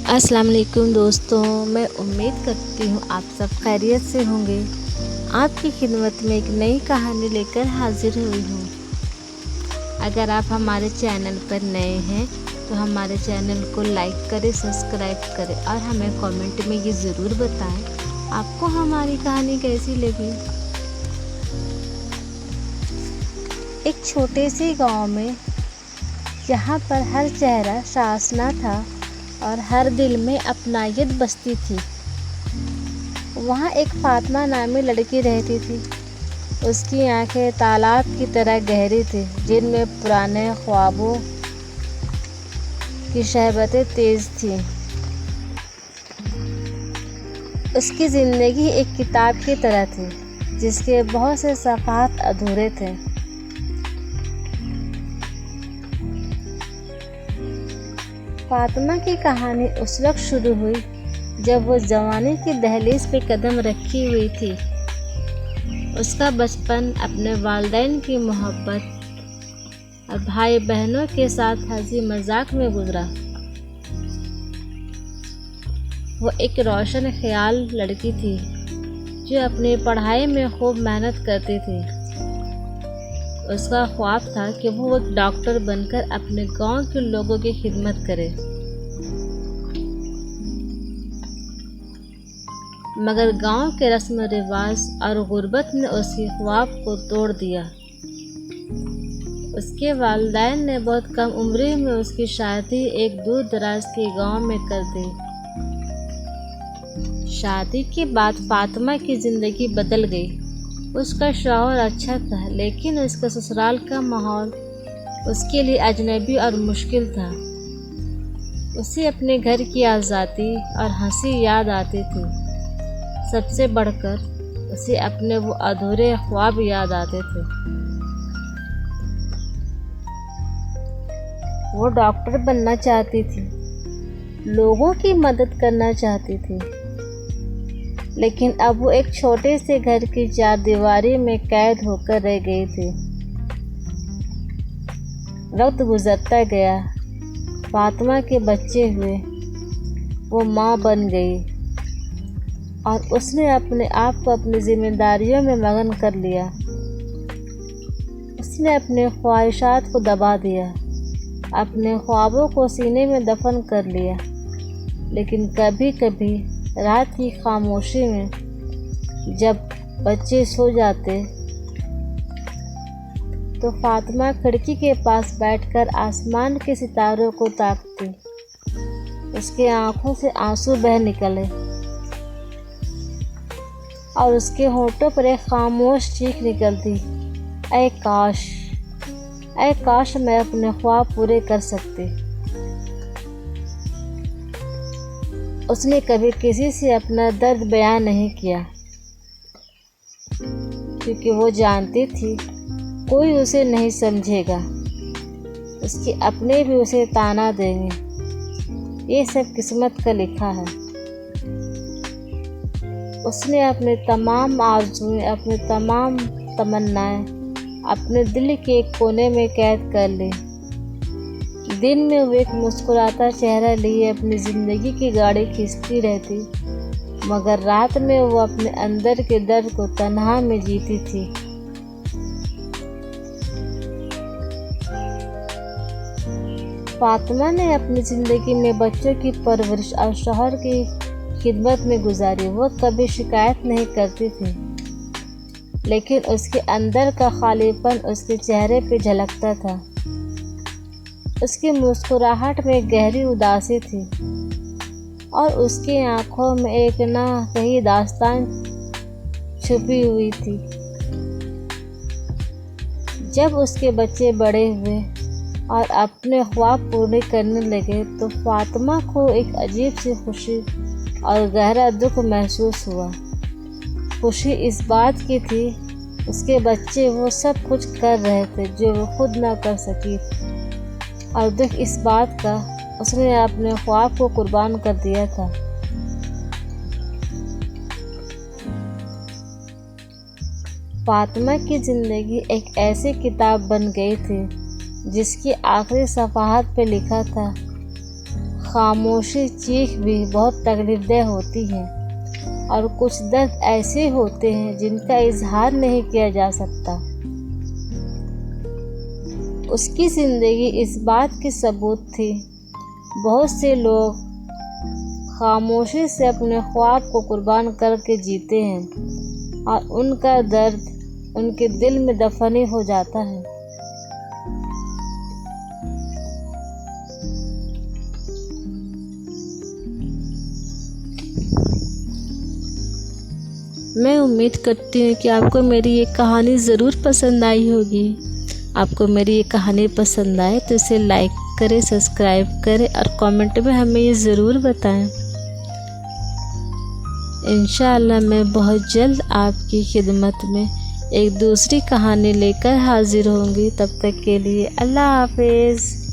अस्सलाम वालेकुम दोस्तों, मैं उम्मीद करती हूँ आप सब खैरियत से होंगे। आपकी खिदमत में एक नई कहानी लेकर हाजिर हुई हूँ। अगर आप हमारे चैनल पर नए हैं तो हमारे चैनल को लाइक करें, सब्सक्राइब करें और हमें कमेंट में ये ज़रूर बताएं आपको हमारी कहानी कैसी लगी। एक छोटे से गांव में जहाँ पर हर चेहरा शासना था और हर दिल में अपनायत बसती थी, वहाँ एक फातिमा नामी लड़की रहती थी। उसकी आंखें तालाब की तरह गहरी थी, जिनमें पुराने ख्वाबों की शहबतें तेज थीं। उसकी ज़िंदगी एक किताब की तरह थी, जिसके बहुत से सफ़हात अधूरे थे। फातिमा की कहानी उस वक्त शुरू हुई जब वो जवानी की दहलीज पे कदम रखी हुई थी। उसका बचपन अपने वालिदैन की मोहब्बत और भाई बहनों के साथ हंसी मजाक में गुजरा। वो एक रोशन ख्याल लड़की थी जो अपनी पढ़ाई में खूब मेहनत करती थी। उसका ख्वाब था कि वो एक डॉक्टर बनकर अपने गांव के लोगों की खिदमत करे, मगर गांव के रस्म रिवाज और गुर्बत ने उसके ख्वाब को तोड़ दिया। उसके वालिदैन ने बहुत कम उम्र में उसकी शादी एक दूर दराज के गांव में कर दी। शादी के बाद फातिमा की ज़िंदगी बदल गई। उसका शौहर अच्छा था, लेकिन उसका ससुराल का माहौल उसके लिए अजनबी और मुश्किल था। उसे अपने घर की आज़ादी और हंसी याद आती थी। सबसे बढ़कर उसे अपने वो अधूरे ख्वाब याद आते थे। वो डॉक्टर बनना चाहती थी, लोगों की मदद करना चाहती थी, लेकिन अब वो एक छोटे से घर की चारदीवारी में कैद होकर रह गई थी। वक्त गुजरता गया, फातिमा के बच्चे हुए, वो माँ बन गई और उसने अपने आप को अपनी जिम्मेदारियों में मगन कर लिया। उसने अपने ख्वाहिशात को दबा दिया, अपने ख्वाबों को सीने में दफन कर लिया। लेकिन कभी कभी रात की खामोशी में जब बच्चे सो जाते तो फातिमा खिड़की के पास बैठकर आसमान के सितारों को ताकती। उसके आंखों से आंसू बह निकले और उसके होंठों पर एक खामोश चीख निकलती, ऐ काश मैं अपने ख्वाब पूरे कर सकती। उसने कभी किसी से अपना दर्द बयान नहीं किया, क्योंकि वो जानती थी कोई उसे नहीं समझेगा। उसके अपने भी उसे ताना देंगे। ये सब किस्मत का लिखा है। उसने अपने तमाम आरज़ुएं, अपने तमाम तमन्नाएं अपने दिल के एक कोने में कैद कर ली। दिन में वो एक मुस्कुराता चेहरा लिए अपनी ज़िंदगी की गाड़ी खींचती रहती, मगर रात में वो अपने अंदर के दर्द को तन्हा में जीती थी। फातिमा ने अपनी ज़िंदगी में बच्चों की परवरिश और शौहर की खिदमत में गुजारी। वो कभी शिकायत नहीं करती थी, लेकिन उसके अंदर का खालीपन उसके चेहरे पे झलकता था। उसकी मुस्कुराहट में गहरी उदासी थी और उसकी आंखों में एक ना कही दास्तान छुपी हुई थी। जब उसके बच्चे बड़े हुए और अपने ख्वाब पूरे करने लगे तो फातिमा को एक अजीब सी खुशी और गहरा दुख महसूस हुआ। खुशी इस बात की थी उसके बच्चे वो सब कुछ कर रहे थे जो वो खुद ना कर सकी, और दुख इस बात का उसने अपने ख्वाब को कुर्बान कर दिया था। फातिमा की ज़िंदगी एक ऐसी किताब बन गई थी जिसकी आखिरी सफ़हात पे लिखा था, खामोशी चीख भी बहुत तकलीफदेह होती है और कुछ दर्द ऐसे होते हैं जिनका इजहार नहीं किया जा सकता। उसकी ज़िंदगी इस बात की सबूत थी। बहुत से लोग खामोशी से अपने ख्वाब को कुर्बान करके जीते हैं और उनका दर्द उनके दिल में दफन ही हो जाता है। मैं उम्मीद करती हूँ कि आपको मेरी ये कहानी ज़रूर पसंद आई होगी। आपको मेरी ये कहानी पसंद आए तो इसे लाइक करें, सब्सक्राइब करें और कमेंट में हमें ये ज़रूर बताएं। इंशाअल्लाह मैं बहुत जल्द आपकी खिदमत में एक दूसरी कहानी लेकर हाजिर होंगी। तब तक के लिए अल्लाह हाफिज़।